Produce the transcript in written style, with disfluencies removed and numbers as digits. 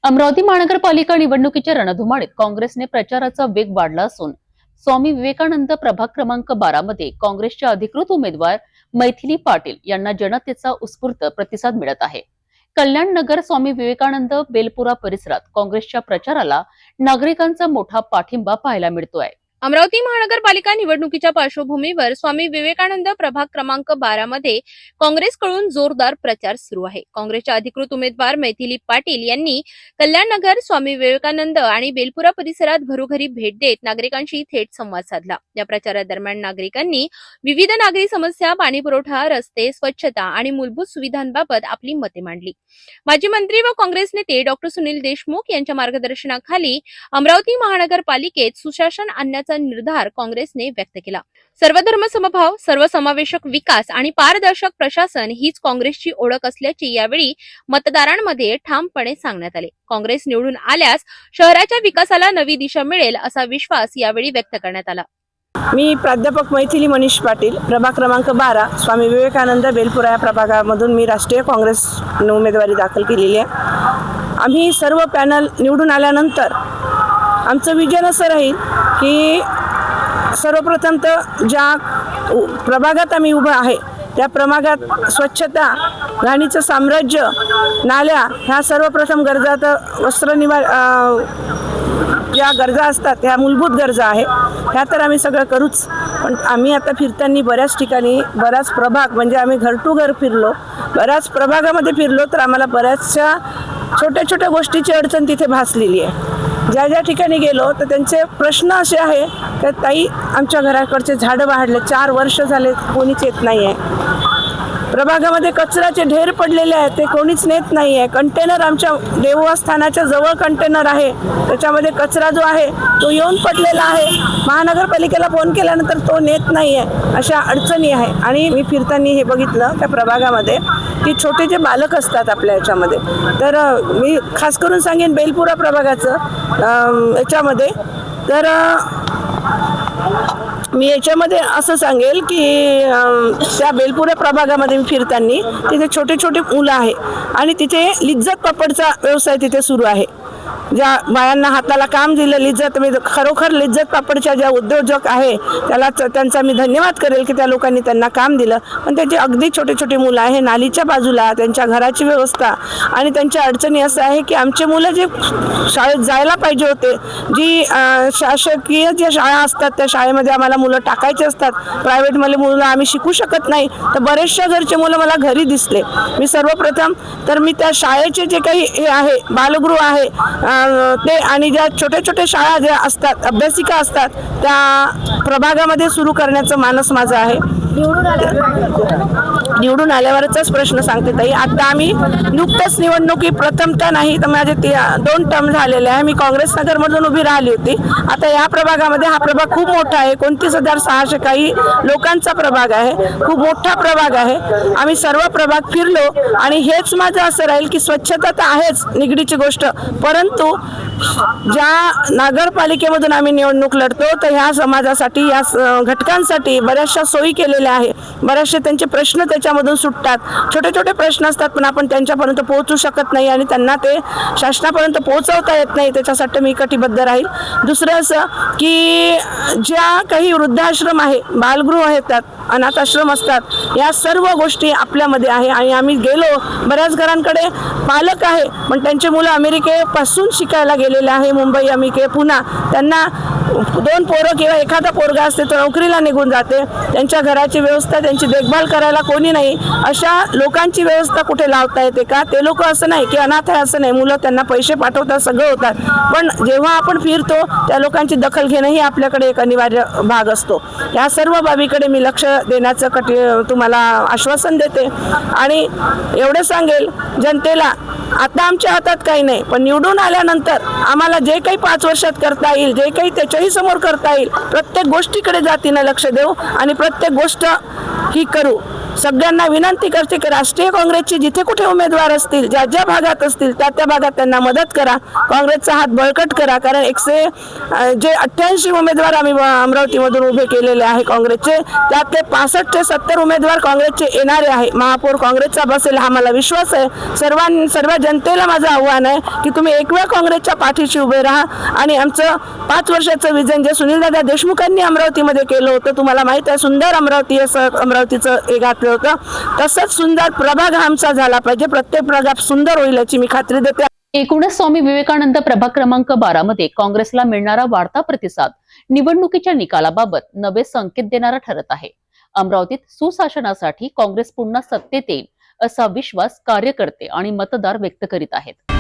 अमरावती महानगरपालिका निवडणुकीच्या रणधुमाळीत काँग्रेसने प्रचाराचा वेग वाढला असून स्वामी विवेकानंद प्रभाग क्रमांक 12 मध्ये काँग्रेसच्या अधिकृत उमेदवार मैथिली पाटील यांना जनतेचा उत्स्फूर्त प्रतिसाद मिळत आहे। कल्याण नगर स्वामी विवेकानंद बेलपुरा परिसरात काँग्रेसच्या प्रचाराला नागरिकांचा मोठा पाठिंबा पाहायला मिळतोय। अमरावती महानगरपालिका निवडणुकीच्या पार्श्वभूमीवर स्वामी विवेकानंद प्रभाग क्रमांक 12 मध्ये काँग्रेसकडून जोरदार प्रचार सुरू आहे। काँग्रेसच्या अधिकृत उमेदवार मैथिली पाटील यांनी कल्याण नगर स्वामी विवेकानंद आणि बेलपुरा परिसरात घरोघरी भेट देत नागरिकांशी थेट संवाद साधला। या प्रचारादरम्यान नागरिकांनी विविध नागरी समस्या, पाणी पुरवठा, रस्ते, स्वच्छता आणि मूलभूत सुविधांबाबत आपली मते मांडली। माजी मंत्री व काँग्रेस नेते डॉक्टर सुनील देशमुख यांच्या मार्गदर्शनाखाली अमरावती महानगरपालिकेत सुशासन आणण्याचा निर्धार काँग्रेसने व्यक्त केला। सर्वधर्म समभाव, सर्वसमावेशक विकास आणि पारदर्शक प्रशासन हीच काँग्रेसची ओळख असल्याची यावेळी मतदारांमध्ये ठामपणे सांगण्यात आले। काँग्रेस निवडून आल्यास शहराच्या विकासाला नवी दिशा मिळेल असा विश्वास यावेळी व्यक्त करण्यात आला। मी प्राध्यापक मैथिली मनीष पाटील, प्रभाग क्रमांक 12 स्वामी विवेकानंद बेलपुरा या प्रभागामधून मी राष्ट्रीय काँग्रेस उमेदवारी दाखल केलेली आहे। आम्ही सर्व पॅनल निवडून आल्यानंतर आमचं विजन असं राहील की सर्वप्रथम तर ज्या प्रभागात आम्ही उभं आहे त्या प्रभागात स्वच्छता, घाणीचं साम्राज्य, नाल्या ह्या सर्वप्रथम गरजा, तर ज्या गरजा असतात ह्या मूलभूत गरजा आहे, ह्या तर आम्ही सगळं करूच। पण आम्ही आता फिरताना बऱ्याच ठिकाणी बराच प्रभाग म्हणजे आम्ही घर टू घर फिरलो, बऱ्याच प्रभागामध्ये फिरलो, तर आम्हाला बऱ्याचशा छोट्या छोट्या गोष्टीची अडचण तिथे भासलेली आहे। ज्या ज्या ठिकाणी गेलो तर त्यांचे प्रश्न असे आहे की ताई आमच्या घराकडचे झाडं वाढले, 4 वर्ष झाले कोणीच येत नाही आहे। प्रभागामध्ये कचऱ्याचे ढेर पडलेले आहेत, ते कोणीच नेत नाही आहे। कंटेनर आमच्या देवस्थानाच्या जवळ कंटेनर आहे, त्याच्यामध्ये कचरा जो आहे तो येऊन पडलेला आहे। महानगरपालिकेला फोन केल्यानंतर तो नेत नाही आहे। अशा अडचणी आहे। आणि मी फिरताना हे बघितलं त्या प्रभागामध्ये की छोटे जे बालक असतात आपल्या याच्यामध्ये, तर मी खास करून सांगेन बेलपुरा प्रभागाचं याच्यामध्ये, तर मी याच्यामध्ये असं सांगेल की त्या बेलपुरा प्रभागामध्ये मी फिरताना तिथे छोटे छोटे मुलं आहे आणि तिथे लिज्जत पापडचा व्यवसाय तिथे सुरू आहे। ज्या बायांना हाताला काम दिलं लिज्जत, मी खरोखर लिज्जत पापडच्या ज्या उद्योजक आहे त्यांचा मी धन्यवाद करेल की त्या लोकांनी त्यांना काम दिलं। पण त्यांचे अगदी छोटे छोटे मुलं आहे, नालीच्या बाजूला त्यांच्या घराची व्यवस्था आणि त्यांच्या अडचणी असं आहे की आमचे मुलं जे शाळेत जायला पाहिजे होते, जी शासकीय ज्या शाळा असतात त्या शाळेमध्ये आम्हाला मुलं टाकायचे असतात, प्रायव्हेटमध्ये मुलं आम्ही शिकू शकत नाही, तर बरेचशा घरचे मुलं मला घरी दिसले। मी सर्वप्रथम तर मी त्या शाळेचे जे काही हे आहे बालगृह आहे ते आणि ज्या छोट्या छोट्या शाळा ज्या असतात, अभ्यासिका असतात, त्या प्रभागामध्ये सुरू करण्याचं मानस माझं आहे। निवडून आल्यावरच प्रश्न सांगते ताई, आता आम्ही नुकतंच निवडणुकी प्रथमता नाही तर माझे 2 टर्म झालेले आहे। मी काँग्रेस नगरमधून उभी राहिली होती। आता या प्रभागामध्ये हा प्रभाग खूप मोठा आहे, 29,600 काही लोकांचा प्रभाग आहे, खूप मोठा प्रभाग आहे। आम्ही सर्व प्रभाग फिरलो आणि हेच माझं असं राहील की स्वच्छता तर आहेच निगडीची गोष्ट, परंतु ज्या नगरपालिकेमधून आम्ही निवडणूक लढतो तर ह्या समाजासाठी, या घटकांसाठी बऱ्याचशा सोयी केलेल्या आहे। बरेचसे त्यांचे प्रश्न त्याच्यामधून सुटतात, छोटे छोटे प्रश्न असतात पण आपण त्यांच्यापर्यंत पोहोचू शकत नाही आणि त्यांना ते शासनापर्यंत पोहोचवता येत नाही, त्याच्यासाठी मी कटिबद्ध राहील। दुसरं असं की ज्या काही वृद्धाश्रम आहे, बालगृह येतात, अनाथ आश्रम असतात, या सर्व गोष्टी आपल्यामध्ये आहे। आणि आम्ही गेलो बऱ्याच घरांकडे पालक आहे पण त्यांचे मुलं अमेरिकेपासून शिकायला गेलेले आहे, मुंबई, अमेरिके, पुणे, त्यांना 2 पोरं किंवा एखादा पोरगा असते तर नोकरीला निघून जाते, त्यांच्या घराची व्यवस्था, त्यांची देखभाल करायला कोणी नाही, अशा लोकांची व्यवस्था कुठे लावता येते का? ते लोक असं नाही की अनाथ आहे असं नाही, मुलं त्यांना पैसे पाठवतात, सगळं होतात, पण जेव्हा आपण फिरतो त्या लोकांची दखल घेणं ही आपल्याकडे एक अनिवार्य भाग असतो। या सर्व बाबीकडे मी लक्ष देण्याचं तुम्हाला आश्वासन देते आणि एवढं सांगेल जनतेला, आता आमच्या हातात काही नाही, पण निवडून आल्यानंतर आम्हाला जे काही 5 वर्षात करता येईल, जे काही त्याच्याही समोर करता येईल, प्रत्येक गोष्टीकडे जातीनं लक्ष देऊ आणि प्रत्येक गोष्ट ही करू। सगळ्यांना विनंती करते की राष्ट्रीय काँग्रेसचे जिथे कुठे उमेदवार असतील, ज्या ज्या भागात असतील त्या भागात त्यांना मदत करा, काँग्रेसचा हात बळकट करा. कारण जे 88 उमेदवार आम्ही अमरावतीमधून उभे केलेले आहे काँग्रेसचे, त्यातले 65 ते 70 उमेदवार काँग्रेसचे येणारे आहे. महापौर काँग्रेसचा बसेल हा मला विश्वास आहे. सर्व जनतेला माझं आव्हान आहे की तुम्ही एकवेळ काँग्रेसच्या पाठीशी उभे राहा आणि आमचं 5 वर्षाचं विजन जे सुनीलदादा देशमुखांनी अमरावतीमध्ये केलं होतं, तुम्हाला माहित आहे, सुंदर अमरावती असं अमरावतीचं हे घातलं होतं, तसंच सुंदर प्रभाग हा आमचा झाला पाहिजे. प्रत्येक प्रभाग सुंदर होईल याची मी खात्री देते. एकूणच स्वामी विवेकानंद प्रभाग क्रमांक 12 मध्ये काँग्रेसला मिळणारा वाढता प्रतिसाद निवडणुकीच्या निकालाबाबत नवे संकेत देणारा ठरत आहे. अमरावतीत सुशासनासाठी काँग्रेस पुन्हा सत्तेत येईल असा विश्वास कार्यकर्ते आणि मतदार व्यक्त करीत आहेत.